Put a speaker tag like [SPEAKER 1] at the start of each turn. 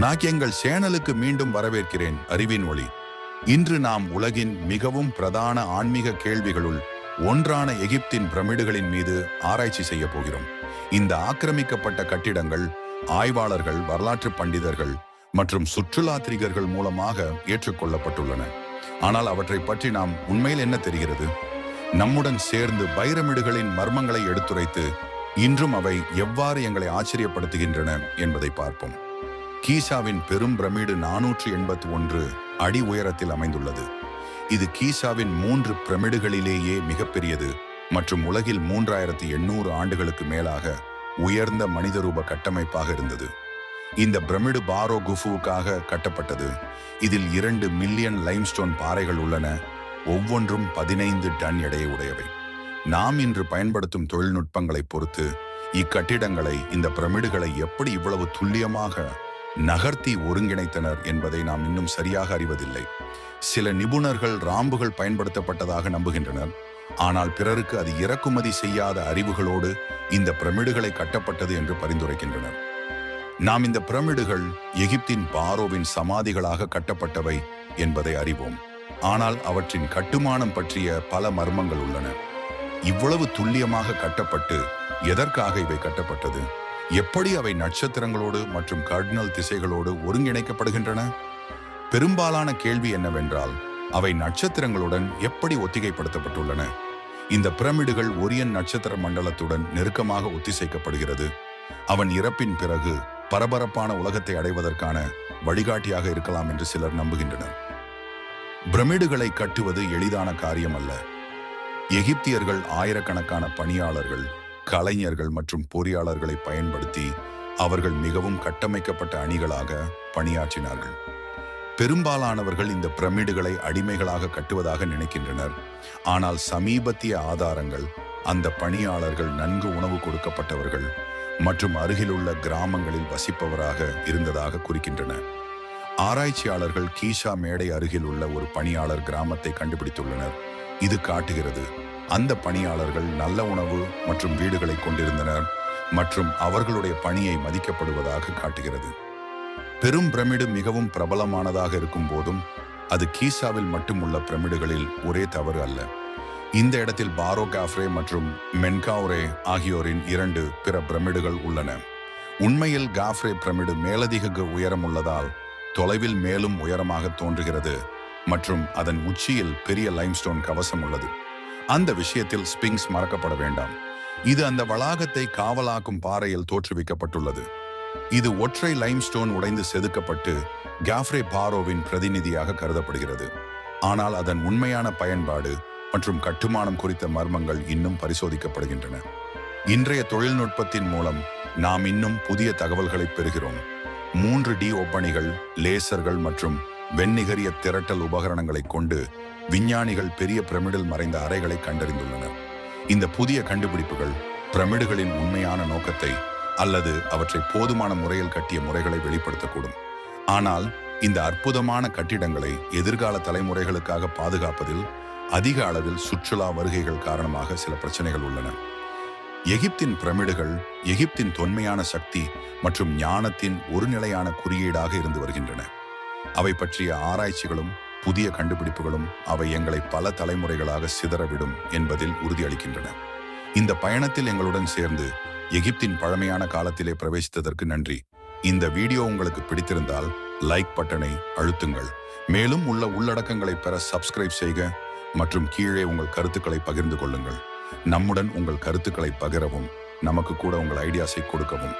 [SPEAKER 1] நான் எங்கள் சேனலுக்கு மீண்டும் வரவேற்கிறேன். அறிவின் ஒளி. இன்று நாம் உலகின் மிகவும் பிரதான ஆன்மீக கேள்விகளுள் ஒன்றான எகிப்தின் பிரமிடுகளின் மீது ஆராய்ச்சி செய்ய போகிறோம். இந்த ஆக்கிரமிக்கப்பட்ட கட்டிடங்கள் ஆய்வாளர்கள், வரலாற்று பண்டிதர்கள் மற்றும் சுற்றுலாத்திரிகர்கள் மூலமாக ஏற்றுக்கொள்ளப்பட்டுள்ளன. ஆனால் அவற்றை பற்றி நாம் உண்மையில் என்ன தெரிகிறது? நம்முடன் சேர்ந்து பைரமிடுகளின் மர்மங்களை எடுத்துரைத்து இன்றும் அவை எவ்வாறு எங்களை ஆச்சரியப்படுத்துகின்றன என்பதை பார்ப்போம். கீசாவின் பெரும் பிரமிடு 481 அடி உயரத்தில் அமைந்துள்ளது. இது கீசாவின் 3 பிரமிடுகளிலேயே மிகப்பெரியது மற்றும் உலகில் 3800 ஆண்டுகளுக்கு மேலாக உயர்ந்த மனிதரூப கட்டமைப்பாக இருந்தது. இந்த பிரமிடு பாரோ குஃபுவுக்காக கட்டப்பட்டது. இதில் 2 மில்லியன் லைம்ஸ்டோன் பாறைகள் உள்ளன, ஒவ்வொன்றும் 15 டன் எடையை உடையவை. நாம் இன்று பயன்படுத்தும் தொழில்நுட்பங்களை பொறுத்து இக்கட்டிடங்களை, இந்த பிரமிடுகளை எப்படி இவ்வளவு துல்லியமாக நகர்த்தி ஒருங்கிணைத்தனர் என்பதை நாம் இன்னும் சரியாக அறிவதில்லை. சில நிபுணர்கள் ராம்புகள் பயன்படுத்தப்பட்டதாக நம்புகின்றனர், ஆனால் பிறருக்கு அது இறக்குமதி செய்யாத அறிவுகளோடு இந்த பிரமிடுகளை கட்டப்பட்டது என்று பரிந்துரைக்கின்றனர். நாம் இந்த பிரமிடுகள் எகிப்தின் பாரோவின் சமாதிகளாக கட்டப்பட்டவை என்பதை அறிவோம். ஆனால் அவற்றின் கட்டுமானம் பற்றிய பல மர்மங்கள் உள்ளன. இவ்வளவு துல்லியமாக கட்டப்பட்டு எதற்காக இவை கட்டப்பட்டது? எப்படி அவை நட்சத்திரங்களோடு மற்றும் கார்டினல் திசைகளோடு ஒருங்கிணைக்கப்படுகின்றன? பெரும்பாலான கேள்வி என்னவென்றால், அவை நட்சத்திரங்களுடன் எப்படி ஒத்திகைப்படுத்தப்பட்டுள்ளன? இந்த பிரமிடுகள் ஒரியன் நட்சத்திர மண்டலத்துடன் நெருக்கமாக ஒத்திசைக்கப்படுகிறது. அவன் இறப்பின் பிறகு பரபரப்பான உலகத்தை அடைவதற்கான வழிகாட்டியாக இருக்கலாம் என்று சிலர் நம்புகின்றனர். பிரமிடுகளை கட்டுவது எளிதான காரியம் அல்ல. எகிப்தியர்கள் ஆயிரக்கணக்கான பணியாளர்கள், கலைஞர்கள் மற்றும் பொறியாளர்களை பயன்படுத்தி அவர்கள் மிகவும் கட்டமைக்கப்பட்ட அணிகளாக பணியாற்றினார்கள். பெரும்பாலானவர்கள் இந்த பிரமிடுகளை அடிமைகளாக கட்டுவதாக நினைக்கின்றனர். ஆனால் சமீபத்திய ஆதாரங்கள் அந்த பணியாளர்கள் நன்கு உணவு கொடுக்கப்பட்டவர்கள் மற்றும் அருகிலுள்ள கிராமங்களில் வசிப்பவராக இருந்ததாக குறிக்கின்றன. ஆராய்ச்சியாளர்கள் கீஷா மேடை அருகில் உள்ள ஒரு பணியாளர் கிராமத்தை கண்டுபிடித்துள்ளனர். இது காட்டுகிறது அந்த பணியாளர்கள் நல்ல உணவு மற்றும் வீடுகளை கொண்டிருந்தனர் மற்றும் அவர்களுடைய பணியை மதிக்கப்படுவதாக காட்டுகிறது. பெரும் பிரமிடு மிகவும் பிரபலமானதாக இருக்கும் போதும் அது கீசாவில் மட்டும் உள்ள பிரமிடுகளில் ஒரே தவறு அல்ல. இந்த இடத்தில் பாரோ காஃப்ரே மற்றும் மென்காவ்ரே ஆகியோரின் 2 பிற பிரமிடுகள் உள்ளன. உண்மையில் காஃப்ரே பிரமிடு மேலதிக உயரம் உள்ளதால் தொலைவில் மேலும் உயரமாக தோன்றுகிறது மற்றும் அதன் உச்சியில் பெரிய லைம்ஸ்டோன் கவசம் உள்ளது. அந்த விஷயத்தில் ஸ்பிங்ஸ் மறக்கப்பட வேண்டாம். இது அந்த வளாகத்தை காவலாக்கும் பாறையில் தோற்றுவிக்கப்பட்டுள்ளது. இது ஒற்றை லைம்ஸ்டோன் உடைந்து செதுக்கப்பட்டு காஃப்ரே பாரோவின் பிரதிநிதியாக கருதப்படுகிறது. ஆனால் அதன் உண்மையான பயன்பாடு மற்றும் கட்டுமானம் குறித்த மர்மங்கள் இன்னும் பரிசோதிக்கப்படுகின்றன. இன்றைய தொழில்நுட்பத்தின் மூலம் நாம் இன்னும் புதிய தகவல்களை பெறுகிறோம். 3D ஒப்பணிகள், லேசர்கள் மற்றும் வெண்ணிகரிய திரட்டல் உபகரணங்களை கொண்டு விஞ்ஞானிகள் பெரிய பிரமிடில் மறைந்த அறைகளை கண்டறிந்துள்ளனர். இந்த புதிய கண்டுபிடிப்புகள் பிரமிடுகளின் உண்மையான நோக்கத்தை அல்லது அவற்றை போதுமான முறையில் கட்டிய முறைகளை வெளிப்படுத்தக்கூடும். ஆனால் இந்த அற்புதமான கட்டிடங்களை எதிர்கால தலைமுறைகளுக்காக பாதுகாப்பதில் அதிக அளவில் சுற்றுலா வருகைகள் காரணமாக சில பிரச்சனைகள் உள்ளன. எகிப்தின் பிரமிடுகள் எகிப்தின் தொன்மையான சக்தி மற்றும் ஞானத்தின் ஒரு நிலையான குறியீடாக இருந்து வருகின்றன. அவை பற்றிய ஆராய்ச்சிகளும் புதிய கண்டுபிடிப்புகளும் அவை எங்களை பல தலைமுறைகளாக சிதறவிடும் என்பதில் உறுதியளிக்கின்றன. இந்த பயணத்தில் எங்களுடன் சேர்ந்து எகிப்தின் பழமையான காலத்திலே பிரவேசித்ததற்கு நன்றி. இந்த வீடியோ உங்களுக்கு பிடித்திருந்தால் லைக் பட்டனை அழுத்துங்கள். மேலும் உள்ள உள்ளடக்கங்களை பெற சப்ஸ்கிரைப் செய்க மற்றும் கீழே உங்கள் கருத்துக்களை பகிர்ந்து கொள்ளுங்கள். நம்முடன் உங்கள் கருத்துக்களை பகிரவும், நமக்கு கூட உங்கள் ஐடியாஸை கொடுக்கவும்.